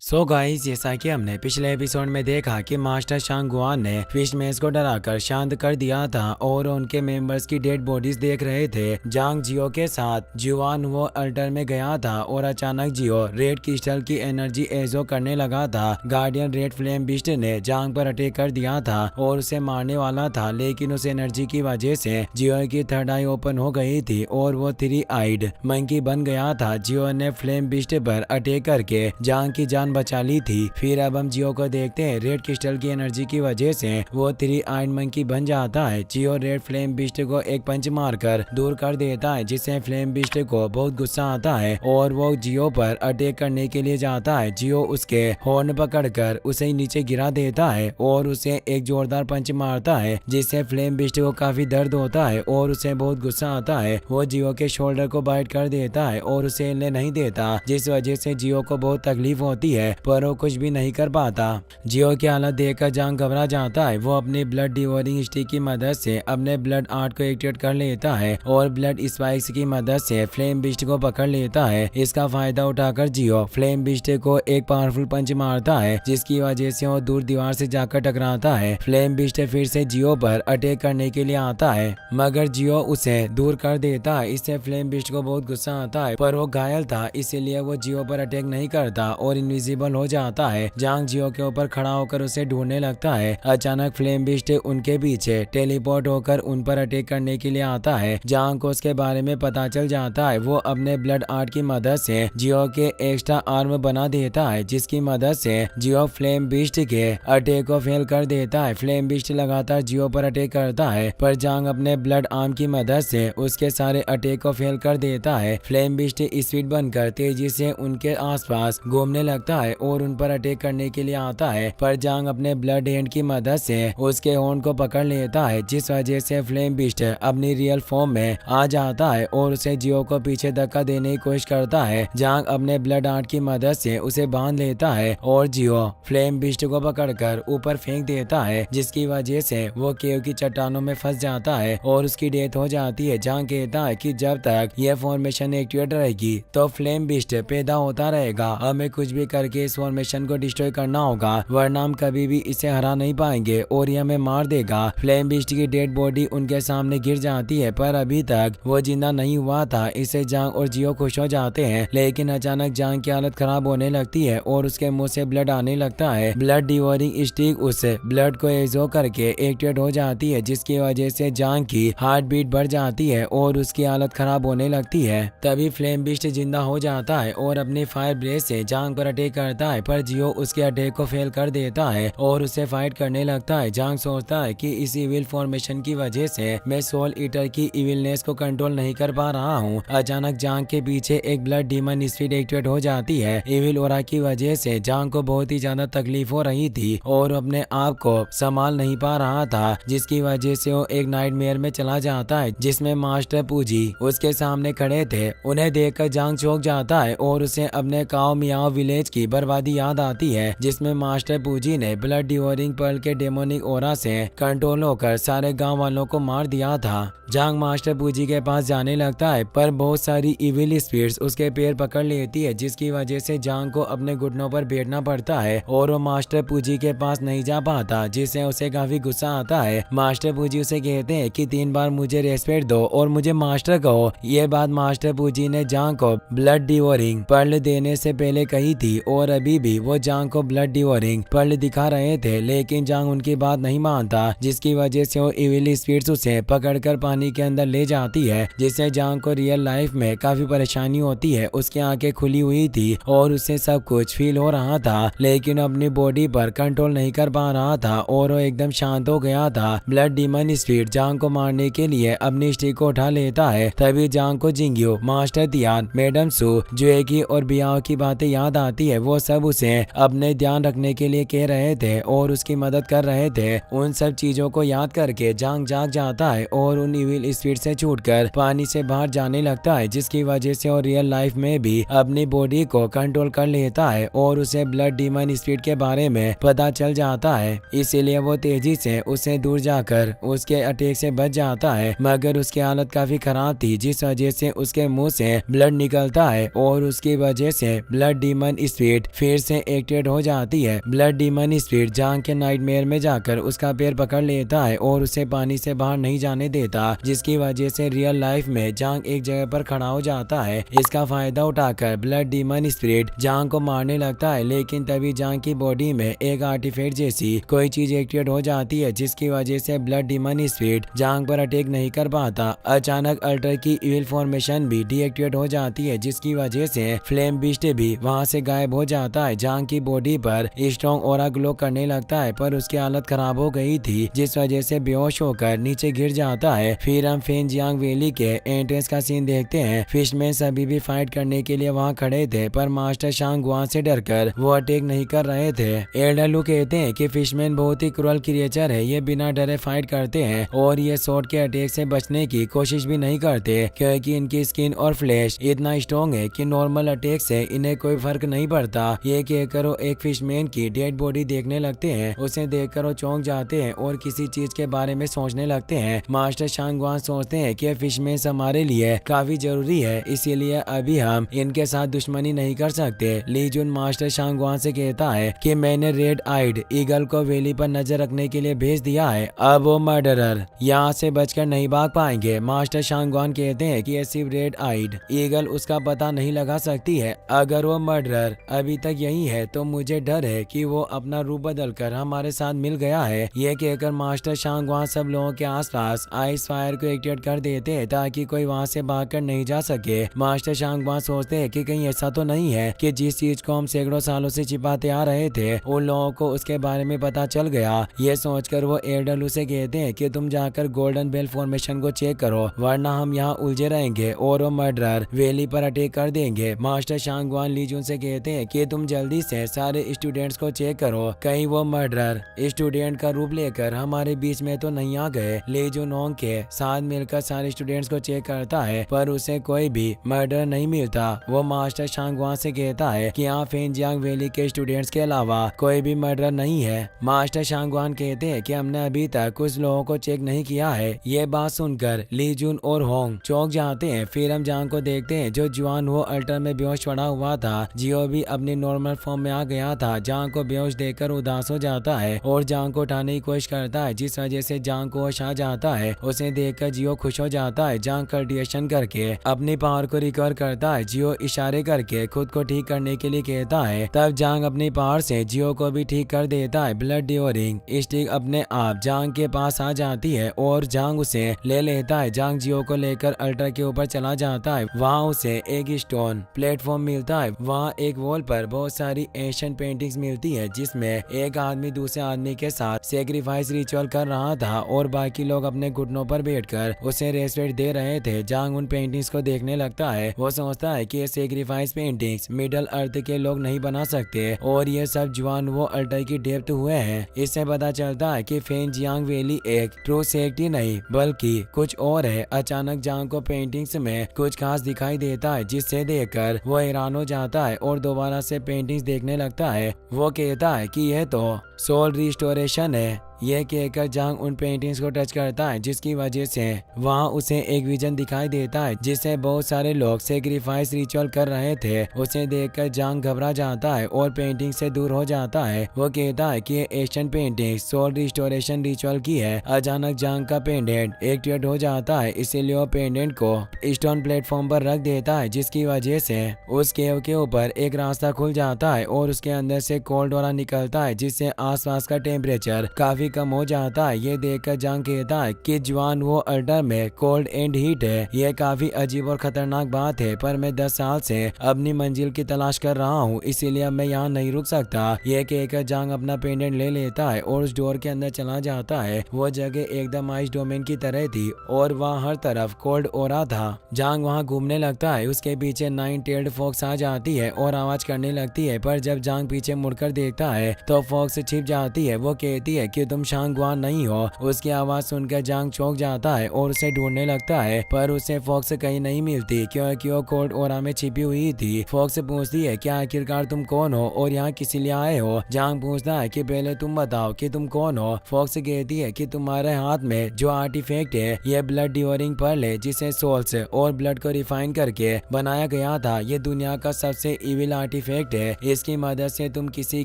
So guys, जैसा कि हमने पिछले एपिसोड में देखा कि मास्टर शांगुआन ने फिशमैन्स को डराकर शांत कर दिया था और उनके मेंबर्स की डेड बॉडीज देख रहे थे। जांग जियो के साथ जुआन वो अल्टर में गया था और अचानक जियो रेड क्रिस्टल की एनर्जी एजो करने लगा था। गार्डियन रेड फ्लेम बिस्ट ने जांग पर अटैक कर दिया था और उसे मारने वाला था, लेकिन उस एनर्जी की वजह से जियो की थर्ड आई ओपन हो गई थी और वो 3 आइड मंकी बन गया था। जियो ने फ्लेम बिस्ट पर अटैक करके जांग की जान बचा ली थी। फिर अब हम जियो को देखते हैं। रेड क्रिस्टल की एनर्जी की वजह से वो 3 आयन मंकी बन जाता है। जियो रेड फ्लेम बिस्ट को एक पंच मारकर दूर कर देता है, जिससे फ्लेम बिस्ट को बहुत गुस्सा आता है और वो जियो पर अटैक करने के लिए जाता है। जियो उसके हॉर्न पकड़कर उसे नीचे गिरा देता है और उसे एक जोरदार पंच मारता है, जिससे फ्लेम बिस्ट को काफी दर्द होता है और उसे बहुत गुस्सा आता है। वो जियो के शोल्डर को बाइट कर देता है और उसे हिलने नहीं देता, जिस वजह से जियो को बहुत तकलीफ होती है, पर वो कुछ भी नहीं कर पाता। जियो की हालत देखकर जांग घबरा जाता है। वो अपनी ब्लड डिवोरिंग स्टिक की मदद से अपने ब्लड आर्ट को एक्टिवेट कर लेता है और ब्लड स्पाइक्स की मदद से फ्लेम बिस्ट को पकड़ लेता है। इसका फायदा उठाकर जियो फ्लेम बिस्ट को एक पावरफुल पंच मारता है, जिसकी वजह से वो दूर दीवार से जाकर टकराता है। फ्लेम बिस्ट फिर से जियो पर अटैक करने के लिए आता है, मगर जियो उसे दूर कर देता है। इससे फ्लेम बिस्ट को बहुत गुस्सा आता है, पर वो घायल था, इसीलिए वो जियो पर अटैक नहीं करता और इनविजिबल हो जाता है। जांग जियो के ऊपर खड़ा होकर उसे ढूंढने लगता है। अचानक फ्लेम बिस्ट उनके पीछे टेलीपोर्ट होकर उन पर अटैक करने के लिए आता है। जांग को उसके बारे में पता चल जाता है। वो अपने ब्लड आर्ट की मदद से जियो के एक्स्ट्रा आर्म बना देता है, जिसकी मदद से जियो फ्लेम बिस्ट के अटैक को फेल कर देता है। फ्लेम बिस्ट लगातार जियो पर अटैक करता है, पर जांग अपने ब्लड आर्म की मदद से उसके सारे अटैक को फेल कर देता है। फ्लेम बिस्ट स्पीड बनकर तेजी से उनके आसपास घूमने लगता है और उन पर अटैक करने के लिए आता है, पर जांग अपने ब्लड हैंड की मदद से उसके हॉर्न को पकड़ लेता है, जिस वजह से फ्लेम बिस्ट अपनी रियल फॉर्म में आ जाता है और उसे जियो को पीछे धक्का देने की कोशिश करता है। जांग अपने ब्लड आर्ट की मदद से उसे बांध लेता है और जियो फ्लेम बिस्ट को पकड़कर ऊपर फेंक देता है, जिसकी वजह से वो केव की चट्टानों में फंस जाता है और उसकी डेथ हो जाती है। जांग कहता है कि जब तक यह फॉर्मेशन एक्टिवेट रहेगी तो फ्लेम बिस्ट पैदा होता रहेगा। हमें कुछ भी करके इस फॉर्मेशन को डिस्ट्रॉय करना होगा, वरना हम कभी भी इसे हरा नहीं पाएंगे और ये हमें मार देगा। फ्लेम बिस्ट की डेड बॉडी उनके सामने गिर जाती है, पर अभी तक वो जिंदा नहीं हुआ था। इससे जांग और जियो खुश हो जाते हैं, लेकिन अचानक जांग की हालत खराब होने लगती है और उसके मुंह से ब्लड आने लगता है। ब्लड डिवोरिंग स्टिक उस ब्लड को एजो करके एक्टिवेट हो जाती है, जिसकी वजह से जांग की हार्ट बीट बढ़ जाती है और उसकी हालत खराब होने लगती है। तभी फ्लेम बिस्ट जिंदा हो जाता है और अपनी फायर ब्रेथ से जांग पर अटैक करता है, पर जियो उसके अटैक को फेल कर देता है और उसे फाइट करने लगता है। जांग सोचता है कि इस इविल फॉर्मेशन की वजह से मैं सोल ईटर की इविलनेस को कंट्रोल नहीं कर पा रहा हूँ। अचानक जांग के पीछे एक ब्लड डीमन स्पीड एक्टिवेट हो जाती है। इविल ओरा की वजह से जांग को बहुत ही ज्यादा तकलीफ हो रही थी और अपने आप को संभाल नहीं पा रहा था, जिसकी वजह से वो एक नाइटमेयर में चला जाता है, जिसमें मास्टर पूजी उसके सामने खड़े थे। उन्हें देखकर जांग चौंक जाता है और उसे अपने काओ मियाओ विलेज की बर्बादी याद आती है, जिसमें मास्टर पूजी ने ब्लड डिवोरिंग पर्ल के डेमोनिक ओरा से कंट्रोल होकर सारे गांव वालों को मार दिया था। जांग मास्टर पूजी के पास जाने लगता है, पर बहुत सारी इविल स्पिरिट्स उसके पैर पकड़ लेती है, जिसकी वजह से जांग को अपने घुटनों पर बैठना पड़ता है और वो मास्टर पूजी के पास नहीं जा पाता, जिससे उसे काफी गुस्सा आता है। मास्टर पूजी उसे कहते हैं कि 3 बार मुझे रेस्पेक्ट दो और मुझे मास्टर कहो। ये बात मास्टर पूजी ने जांग को ब्लड डिवोरिंग पर्ल देने से पहले कही थी और अभी भी वो जांग को ब्लड डिवोरिंग पर्ल दिखा रहे थे, लेकिन जांग उनकी बात नहीं मानता, जिसकी वजह से वो इविल स्पिरिट्स उसे पकड़कर पानी के अंदर ले जाती है, जिससे जांग को रियल लाइफ में काफी परेशानी होती है। उसकी आंखें खुली हुई थी और उसे सब कुछ फील हो रहा था, लेकिन अपनी बॉडी पर कंट्रोल नहीं कर पा रहा था और वो एकदम शांत हो गया था। ब्लड डीमन स्पिरिट जांग को मारने के लिए अपनी स्टिक को उठा लेता है। तभी जांग को जिंगियो, मास्टर तियान, मैडम सू, जुएगी और बियाओ की बातें याद आती है। वो सब उसे अपने ध्यान रखने के लिए कह रहे थे और उसकी मदद कर रहे थे। उन सब चीजों को याद करके जांग जाग जाता है और उन इविल स्पिरिट से छूटकर पानी से बाहर जाने लगता है, जिसकी वजह से वो रियल लाइफ में भी अपनी बॉडी को कंट्रोल कर लेता है और उसे ब्लड डीमन स्पिरिट के बारे में पता चल जाता है। इसीलिए वो तेजी से उससे दूर जाकर उसके अटैक से बच जाता है, मगर उसकी हालत काफी खराब थी, जिस वजह से उसके मुंह से ब्लड निकलता है और उसकी वजह से ब्लड डीमन स्पिरिट स्पिरिट फिर से एक्टिवेट हो जाती है। ब्लड डीमन स्पिरिट जांग के नाइटमेयर में जाकर उसका पैर पकड़ लेता है और उसे पानी से बाहर नहीं जाने देता, जिसकी वजह से रियल लाइफ में जांग एक जगह पर खड़ा हो जाता है। इसका फायदा उठाकर ब्लड डीमन स्पिरिट जांग को मारने लगता है, लेकिन तभी जांग की बॉडी में एक आर्टिफैक्ट जैसी कोई चीज एक्टिवेट हो जाती है, जिसकी वजह से ब्लड डीमन स्पिरिट जांग पर अटैक नहीं कर पाता। अचानक अल्टर की इविल फॉर्मेशन भी डीएक्टिवेट हो जाती है, जिसकी वजह से फ्लेम बीस्ट भी वहां से गायब हो जाता है। जांग की बॉडी पर स्ट्रॉन्ग ऑरा ग्लो करने लगता है, पर उसकी हालत खराब हो गई थी, जिस वजह से बेहोश होकर नीचे गिर जाता है। फिर हम फेंजियांग वैली के एंट्रेंस का सीन देखते हैं। फिशमैन सभी भी फाइट करने के लिए वहां खड़े थे, पर मास्टर शांग वहां से डरकर वो अटैक नहीं कर रहे थे। एल्डर लू कहते हैं कि फिशमैन बहुत ही क्रूअल क्रिएचर है, ये बिना डरे फाइट करते हैं और ये शॉर्ट के अटैक से बचने की कोशिश भी नहीं करते, क्योंकि इनकी स्किन और फ्लैश इतना स्ट्रॉन्ग है कि नॉर्मल अटैक से इन्हें कोई फर्क नहीं पड़ता। ये कहकर वो एक फिशमैन की डेड बॉडी देखने लगते हैं। उसे देखकर वो चौंक जाते हैं और किसी चीज के बारे में सोचने लगते हैं। मास्टर शांगवान सोचते हैं कि फिशमैन हमारे लिए काफी जरूरी है, इसीलिए अभी हम इनके साथ दुश्मनी नहीं कर सकते। ली जुन मास्टर शांगवान से कहता है कि मैंने रेड आइड ईगल को वैली पर नजर रखने के लिए भेज दिया है, अब वो मर्डरर यहाँ से बचकर नहीं भाग पाएंगे। मास्टर शांगवान कहते हैं कि सिर्फ रेड आइड ईगल उसका पता नहीं लगा सकती है। अगर वो मर्डरर अभी तक यही है तो मुझे डर है कि वो अपना रूप बदलकर हमारे साथ मिल गया है। ये कहकर मास्टर शांगवान सब लोगों के आसपास आइस फायर को एक्टिवेट कर देते हैं ताकि कोई वहां से भागकर नहीं जा सके। मास्टर शांगवान सोचते हैं कि कहीं ऐसा तो नहीं है कि जिस चीज को हम सैकड़ों सालों से छिपाते आ रहे थे उन लोगों को उसके बारे में पता चल गया। ये सोचकर वो एल्डर से कहते हैं कि तुम जाकर गोल्डन बेल फॉर्मेशन को चेक करो, वरना हम यहाँ उलझे रहेंगे और वो मर्डरर वैली पर अटैक कर देंगे। मास्टर शांगवान लीजुन से कहते हैं कि तुम जल्दी से सारे स्टूडेंट्स को चेक करो, कहीं वो मर्डरर स्टूडेंट का रूप लेकर हमारे बीच में तो नहीं आ गए। लीजुन होंग के साथ मिलकर सारे स्टूडेंट्स को चेक करता है, पर उसे कोई भी मर्डर नहीं मिलता। वो मास्टर शांगवान से कहता है कि यहाँ फेंजियांग वैली के स्टूडेंट्स के अलावा कोई भी मर्डर नहीं है। मास्टर शांगवान कहते हैं कि हमने अभी तक कुछ लोगों को चेक नहीं किया है। ये बात सुनकर लीजुन और होंग चौंक जाते हैं। फिर हम जांग को देखते हैं जो जुआन वो अल्टर में बेहोश पड़ा हुआ था। जियो भी अपनी नॉर्मल फॉर्म में आ गया था। जांग को बेहोश देखकर उदास हो जाता है और जांग को उठाने की कोशिश करता है, जिस वजह से जांग को होश आ जाता है। उसे देखकर जियो खुश हो जाता है। जांग कल्टिवेशन करके अपनी पावर को रिकवर करता है। जियो इशारे करके खुद को ठीक करने के लिए कहता है। तब जांग अपनी पावर से जियो को भी ठीक कर देता है। ब्लड डिवोरिंग स्टिक अपने आप जांग के पास आ जाती है और जांग उसे ले लेता है। जांग जियो को लेकर अल्टर के ऊपर चला जाता है। वहाँ उसे एक स्टोन प्लेटफॉर्म मिलता है। वहाँ एक वॉल पर बहुत सारी एशियन पेंटिंग्स मिलती है, जिसमें एक आदमी दूसरे आदमी के साथ सेक्रीफाइस रिचुअल कर रहा था और बाकी लोग अपने घुटनों पर बैठकर उसे रेस्पेक्ट दे रहे थे। जांग उन पेंटिंग्स को देखने लगता है। वो सोचता है कि ये सेक्रीफाइस पेंटिंग्स मिडल अर्थ के लोग नहीं बना सकते और ये सब जुआन वो अल्टर की डेप्थ हुए हैं। इससे पता चलता है कि फेंजियांग वैली एक ट्रू सेक्टी नहीं बल्कि कुछ और है। अचानक जांग को पेंटिंग्स में कुछ खास दिखाई देता है, जिससे देखकर वो हैरान हो जाता है और दोबारा से पेंटिंग्स देखने लगता है। वो कहता है कि यह तो सोल रिस्टोरेशन है। यह कहकर जांग उन पेंटिंग्स को टच करता है, जिसकी वजह से वहाँ उसे एक विजन दिखाई देता है जिससे बहुत सारे लोग सेक्रीफाइस रिचुअल कर रहे थे। उसे देखकर जांग घबरा जाता है और पेंटिंग से दूर हो जाता है। वो कहता है कि ये Asian painting soul restoration ritual की है। अचानक जांग का पेंडेंट एक्टिवेट हो जाता है, इसीलिए वो पेंडेंट को स्टोन प्लेटफॉर्म पर रख देता है, जिसकी वजह से उस केव के ऊपर एक रास्ता खुल जाता है और उसके अंदर से कोल्ड वाला निकलता है, जिससे आसपास का टेम्परेचर काफी कम हो जाता है। ये देखकर जांग कहता है कि जुआन वो अल्टर में कोल्ड एंड हीट है। ये काफी अजीब और खतरनाक बात है, पर मैं 10 साल से अपनी मंजिल की तलाश कर रहा हूँ, इसीलिए मैं यहाँ नहीं रुक सकता। ये कहकर जांग अपना पेंडेंट ले लेता है और उस डोर के अंदर चला जाता है। वो जगह एकदम आइस डोमेन की तरह थी और वहाँ हर तरफ कोल्ड ओरा था। जांग वहाँ घूमने लगता है। उसके पीछे 9 टेल्ड फॉक्स आ जाती है और आवाज करने लगती है, पर जब जांग पीछे मुड़कर देखता है तो फॉक्स छिप जाती है। वो कहती है कि तुम शांगवान नहीं हो। उसकी आवाज सुनकर जांग चौंक जाता है और उसे ढूंढने लगता है, पर उसे फॉक्स कहीं नहीं मिलती क्योंकि वो कोल्ड ओरा में छिपी हुई थी। फॉक्स पूछती है कि आखिरकार तुम कौन हो और यहाँ किस लिए आए हो। जांग पूछता है कि पहले तुम बताओ कि तुम कौन हो। फॉक्स कहती है कि तुम्हारे हाथ में जो आर्टिफैक्ट है ये ब्लड डिवोरिंग पर्ल है, जिसे सोल्स और ब्लड को रिफाइन करके बनाया गया था। ये दुनिया का सबसे इविल आर्टिफैक्ट है। इसकी मदद से तुम किसी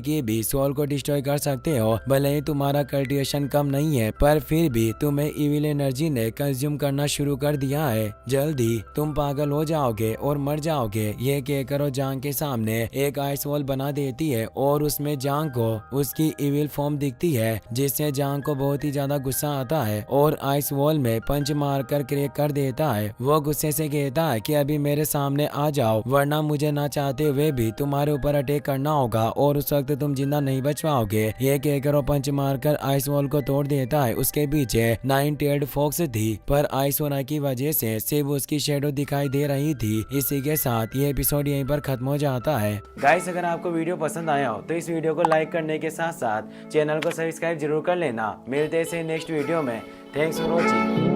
की भी सोल को डिस्ट्रॉय कर सकते हो। भले ही तुम्हारा कल्टिवेशन कम नहीं है, पर फिर भी तुम्हें इविल एनर्जी ने कंज्यूम करना शुरू कर दिया है। जल्दी तुम पागल हो जाओगे और मर जाओगे। ये कहकर वो जांग के सामने एक आइस वॉल बना देती है और उसमें जांग को उसकी इविल फॉर्म दिखती है, जिससे जांग को बहुत ही ज्यादा गुस्सा आता है और आइस वॉल में पंच मारकर क्रैक कर देता है। वो गुस्से से कहता है कि अभी मेरे सामने आ जाओ, वरना मुझे ना चाहते हुए भी तुम्हारे ऊपर अटैक करना होगा और उस वक्त तुम जिंदा नहीं बच पाओगे। ये कहकर वो पंच मारकर आइस वॉल को तोड़ देता है। उसके पीछे 9 टेल्ड फॉक्स थी, पर आइस होना की वजह से सिर्फ उसकी शेडो दिखाई दे रही थी। इसी के साथ ये एपिसोड यहीं पर खत्म हो जाता है। गाइस, अगर आपको वीडियो पसंद आया हो तो इस वीडियो को लाइक करने के साथ साथ चैनल को सब्सक्राइब जरूर कर लेना। मिलते हैं नेक्स्ट वीडियो में। Thanks for watching.